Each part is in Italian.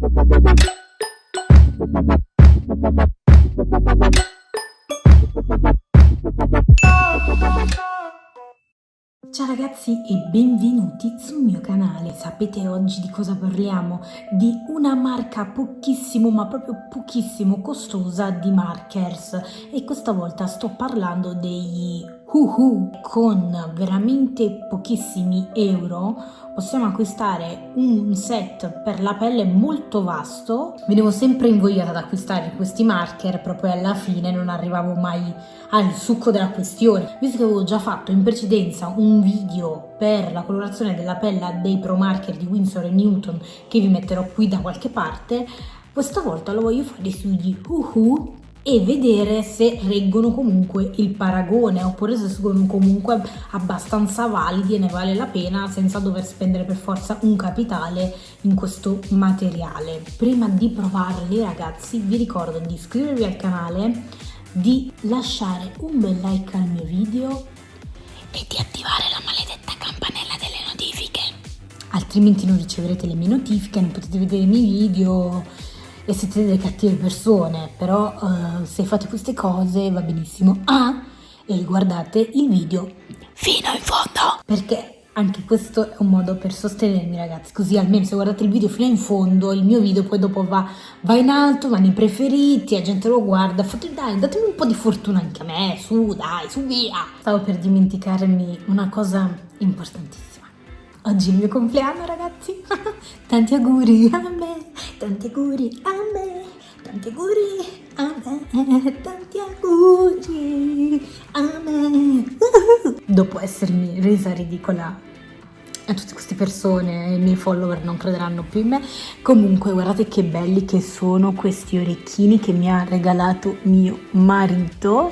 Ciao ragazzi e benvenuti sul mio canale. Sapete oggi di cosa parliamo? Di una marca pochissimo, ma proprio pochissimo costosa di markers, e questa volta sto parlando degli Uhu. Con veramente pochissimi euro possiamo acquistare un set per la pelle molto vasto. Venivo sempre invogliata ad acquistare questi marker, proprio alla fine non arrivavo mai al succo della questione. Visto che avevo già fatto in precedenza un video per la colorazione della pelle dei Pro Marker di Winsor & Newton, che vi metterò qui da qualche parte, questa volta lo voglio fare sugli Uhu e vedere se reggono comunque il paragone, oppure se sono comunque abbastanza validi e ne vale la pena senza dover spendere per forza un capitale in questo materiale. Prima di provarli ragazzi vi ricordo di iscrivervi al canale, di lasciare un bel like al mio video e di attivare la maledetta campanella delle notifiche, altrimenti non riceverete le mie notifiche, non potete vedere i miei video e siete delle cattive persone. Però se fate queste cose va benissimo. E guardate il video fino in fondo, perché anche questo è un modo per sostenermi ragazzi, così almeno se guardate il video fino in fondo il mio video poi dopo va in alto, va nei preferiti, la gente lo guarda. Dai, datemi un po' di fortuna anche a me, su via. Stavo per dimenticarmi una cosa importantissima. Oggi è il mio compleanno ragazzi. Tanti auguri a me, tanti auguri a me, tanti auguri a me, tanti auguri a me. Dopo essermi resa ridicola a tutte queste persone, i miei follower non crederanno più in me. Comunque guardate che belli che sono questi orecchini che mi ha regalato mio marito,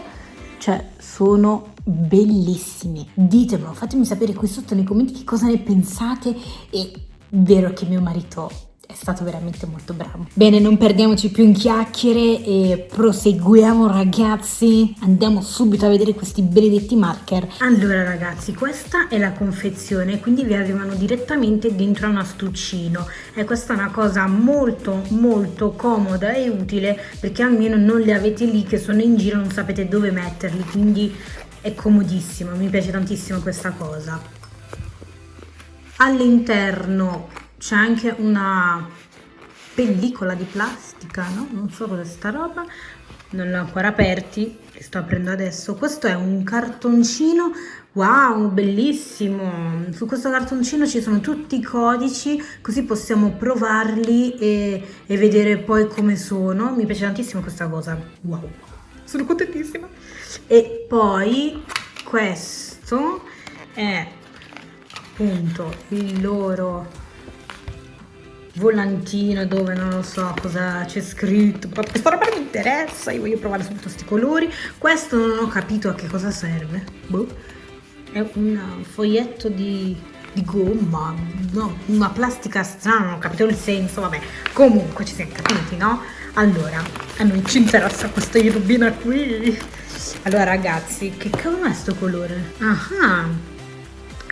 cioè sono bellissimi. Ditemelo, fatemi sapere qui sotto nei commenti che cosa ne pensate. È vero che mio marito è stato veramente molto bravo. Bene, non perdiamoci più in chiacchiere e proseguiamo ragazzi. Andiamo subito a vedere questi benedetti marker. Allora ragazzi, questa è la confezione, quindi vi arrivano direttamente dentro a un astuccino, e questa è una cosa molto molto comoda e utile, perché almeno non li avete lì che sono in giro, non sapete dove metterli, quindi è comodissimo. Mi piace tantissimo questa cosa. All'interno c'è anche una pellicola di plastica, no? Non so cos'è sta roba, non l'ho ancora aperti, li sto aprendo adesso. Questo è un cartoncino, wow, bellissimo. Su questo cartoncino ci sono tutti i codici, così possiamo provarli e vedere poi come sono. Mi piace tantissimo questa cosa, wow, sono contentissima. E poi questo è appunto il loro volantino, dove non lo so cosa c'è scritto, ma questa roba non mi interessa, io voglio provare subito questi colori. Questo non ho capito a che cosa serve, è un foglietto di gomma, no, una plastica strana, non ho capito il senso, vabbè, comunque ci siamo capiti, no? Allora, a noi ci interessa questa rubina qui. Allora ragazzi, che cavolo è sto colore?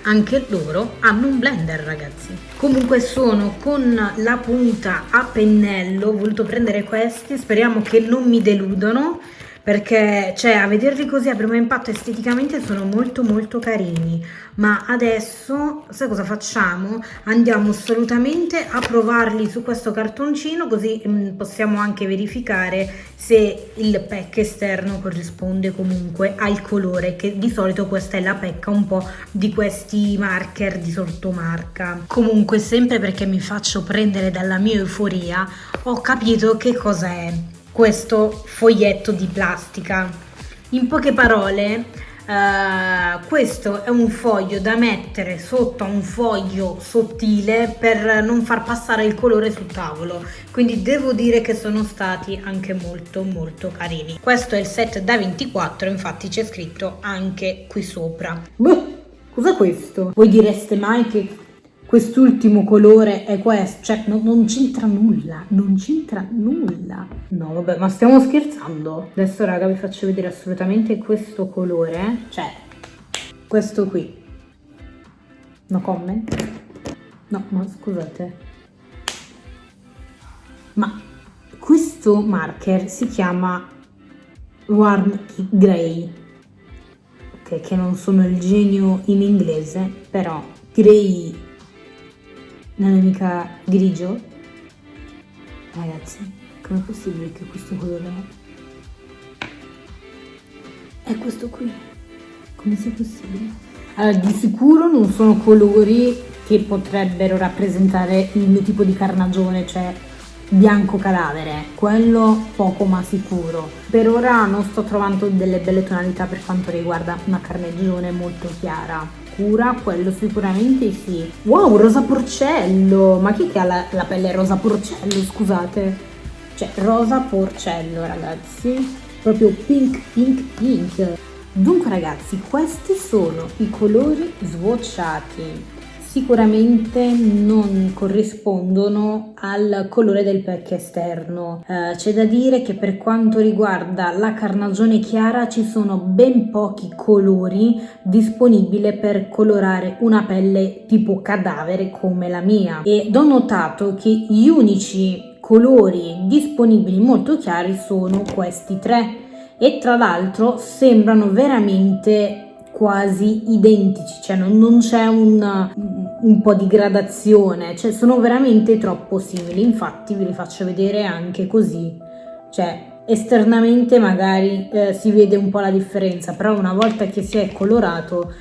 Anche loro hanno un blender ragazzi. Comunque sono con la punta a pennello, ho voluto prendere questi, speriamo che non mi deludono, perché cioè a vederli così a primo impatto esteticamente sono molto molto carini. Ma adesso sai cosa facciamo? Andiamo assolutamente a provarli su questo cartoncino, così possiamo anche verificare se il pack esterno corrisponde comunque al colore, che di solito questa è la pecca un po' di questi marker di sottomarca. Comunque, sempre perché mi faccio prendere dalla mia euforia, ho capito che cos'è questo foglietto di plastica. In poche parole, questo è un foglio da mettere sotto a un foglio sottile per non far passare il colore sul tavolo, quindi devo dire che sono stati anche molto molto carini. Questo è il set da 24, infatti c'è scritto anche qui sopra. Cos'è questo? Voi direste mai che quest'ultimo colore è questo? Cioè non c'entra nulla, non c'entra nulla. No vabbè, ma stiamo scherzando? Adesso raga vi faccio vedere assolutamente questo colore, cioè questo qui. No comment? No, ma scusate. ma questo marker si chiama Warm Grey, ok, che non sono il genio in inglese, però grey non è mica grigio. Ragazzi, com'è possibile che questo colore è questo qui? Come sia possibile? Allora, di sicuro non sono colori che potrebbero rappresentare il mio tipo di carnagione, cioè bianco cadavere, quello poco ma sicuro. Per ora non sto trovando delle belle tonalità per quanto riguarda una carnagione molto chiara. Scura, quello sicuramente sì. Wow, rosa porcello! Ma chi che ha la pelle rosa porcello, scusate? Cioè, rosa porcello, ragazzi. Proprio pink, pink, pink. Dunque, ragazzi, questi sono i colori swatchati. Sicuramente non corrispondono al colore del pack esterno. C'è da dire che per quanto riguarda la carnagione chiara ci sono ben pochi colori disponibili per colorare una pelle tipo cadavere come la mia, ed ho notato che gli unici colori disponibili molto chiari sono questi tre, e tra l'altro sembrano veramente quasi identici, cioè non c'è un po' di gradazione, cioè sono veramente troppo simili. Infatti vi li faccio vedere anche così, cioè esternamente magari si vede un po' la differenza, però una volta che si è colorato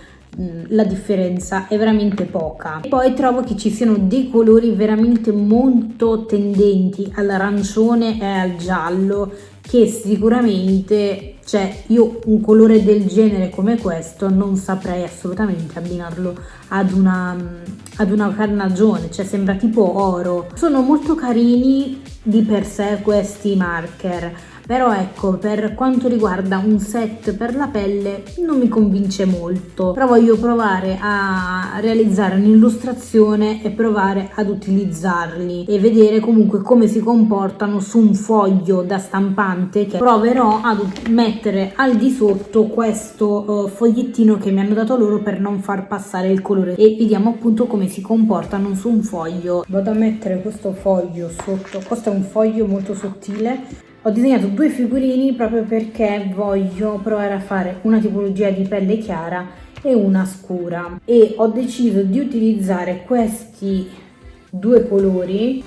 la differenza è veramente poca. E poi trovo che ci siano dei colori veramente molto tendenti all'arancione e al giallo, che sicuramente, cioè io un colore del genere come questo non saprei assolutamente abbinarlo ad una carnagione, cioè sembra tipo oro. Sono molto carini di per sé questi marker, però ecco, per quanto riguarda un set per la pelle non mi convince molto. Però voglio provare a realizzare un'illustrazione e provare ad utilizzarli e vedere comunque come si comportano su un foglio da stampante, che proverò ad mettere al di sotto questo fogliettino che mi hanno dato loro per non far passare il colore, e vediamo appunto come si comportano su un foglio. Vado a mettere questo foglio sotto. Questo è un foglio molto sottile. Ho disegnato due figurini proprio perché voglio provare a fare una tipologia di pelle chiara e una scura, e ho deciso di utilizzare questi due colori.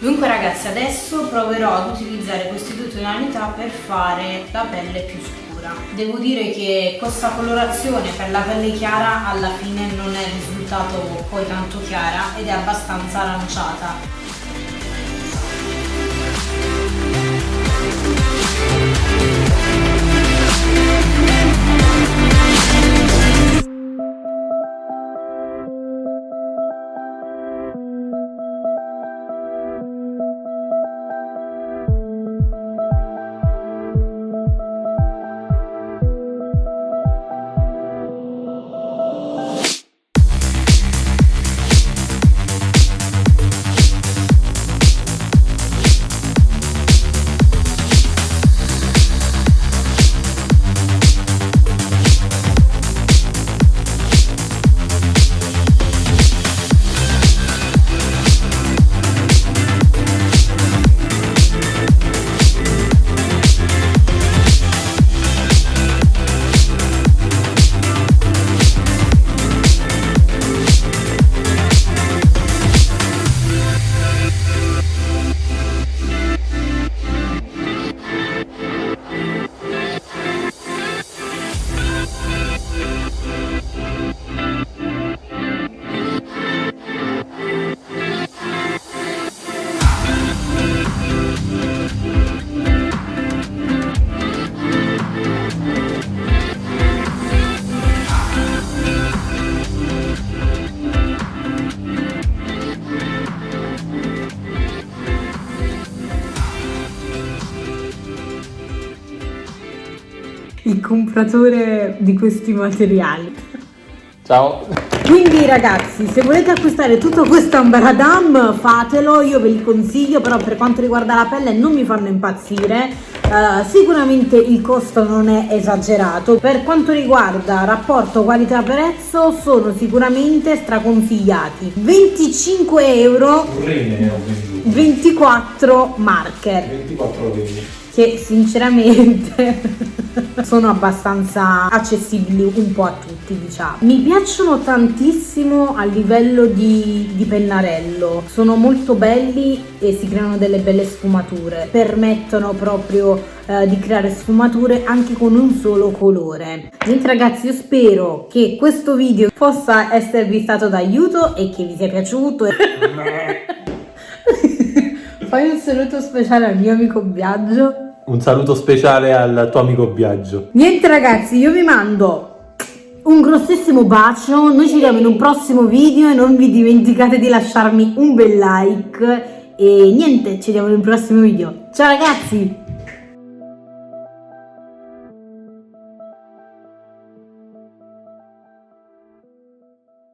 Dunque ragazzi, adesso proverò ad utilizzare queste due tonalità per fare la pelle più scura. Devo dire che questa colorazione per la pelle chiara alla fine non è risultato poi tanto chiara ed è abbastanza aranciata. il compratore di questi materiali. Ciao. Quindi ragazzi, se volete acquistare tutto questo ambaradam fatelo, io ve li consiglio, però per quanto riguarda la pelle non mi fanno impazzire. Sicuramente il costo non è esagerato. Per quanto riguarda rapporto qualità-prezzo sono sicuramente straconsigliati. 25 euro, 24 marker. 24 reni. Che sinceramente sono abbastanza accessibili un po' a tutti, diciamo. Mi piacciono tantissimo a livello di pennarello, sono molto belli e si creano delle belle sfumature, permettono proprio di creare sfumature anche con un solo colore. Quindi ragazzi, io spero che questo video possa esservi stato d'aiuto e che vi sia piaciuto. Fai un saluto speciale al mio amico Biagio. Un saluto speciale al tuo amico Biagio. Niente ragazzi, io vi mando un grossissimo bacio, noi ci vediamo in un prossimo video e non vi dimenticate di lasciarmi un bel like e niente, ci vediamo in un prossimo video. Ciao ragazzi!